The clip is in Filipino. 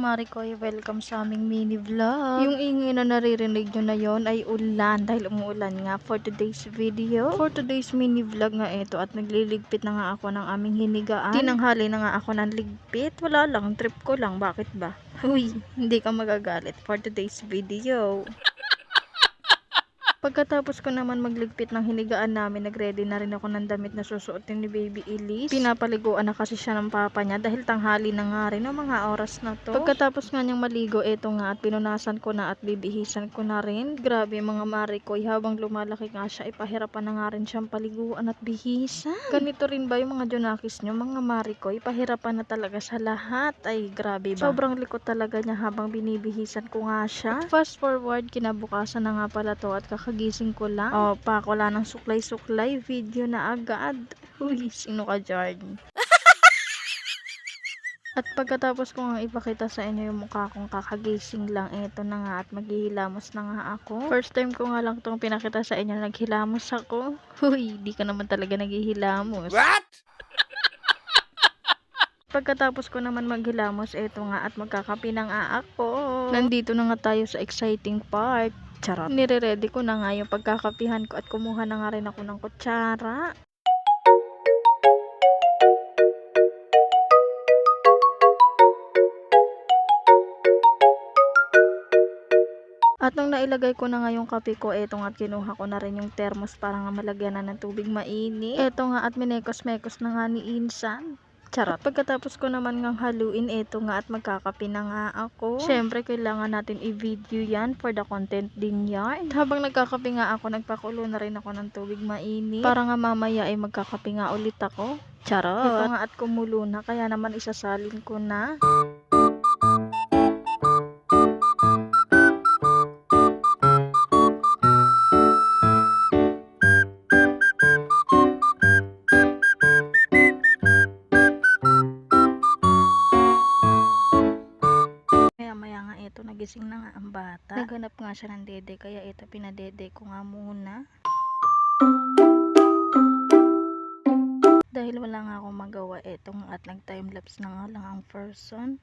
Marikoy, welcome sa aming mini vlog. Yung ingay na naririnig nyo na yon ay ulan dahil umuulan nga for today's video. For today's mini vlog nga ito at nagliligpit na nga ako ng aming hinigaan. Tinanghali na nga ako ng ligpit. Wala lang, trip ko lang. Bakit ba? Huy, hindi ka magagalit for today's video. Pagkatapos ko naman magligpit ng hinigaan namin, nagready na rin ako ng damit na susuotin ni Baby Elise. Pinapaliguan na kasi siya ng papa niya dahil tanghali na nga rin ang mga oras na to. Pagkatapos nga niyang maligo, eto nga at pinunasan ko na at bibihisan ko na rin. Grabe mga Marikoy, habang lumalaki nga siya, ipahirapan na nga rin siyang paliguan at bihisan. Ganito rin ba yung mga Junakis nyo mga Marikoy? Pahirapan na talaga sa lahat. Ay grabe ba? Sobrang likot talaga niya habang binibihisan ko nga siya. At fast forward, kinabukasan na nga pala to at kagising ko lang. Pa, wala ng suklay-suklay. Video na agad. Uy, sino ka dyan? At pagkatapos ko nga ipakita sa inyo yung mukha kong kakagising lang, eto na nga at maghihilamos na nga ako. First time ko nga lang itong pinakita sa inyo, naghilamos ako. Uy, di ka naman talaga naghihilamos. What? Pagkatapos ko naman maghilamos, eto nga at magkakape na nga ako. Nandito na nga tayo sa exciting part. Charot. Nire-ready ko na nga yung pagkakapihan ko at kumuha na nga rin ako ng kutsara. At nung nailagay ko na nga yung kape ko, eto nga at kinuha ko na rin yung thermos para nga malagyan na ng tubig mainit. Eto nga at minekos-mekos na nga ni Insan. Charot. Pagkatapos ko naman ngang haluin, eto nga at magkakape na nga ako. Syempre, kailangan natin i-video yan for the content din yan. Habang nagkakape nga ako, nagpakulo na rin ako ng tubig mainit. Para nga mamaya ay magkakape nga ulit ako. Charot. Ito nga at kumulo na, kaya naman isasalin ko na. Nagising na nga ang bata. Naghanap nga siya ng dede, kaya ito pinadede ko nga muna. Dahil wala nga akong magawa, eto nga at nag-timelapse na nga lang ang person.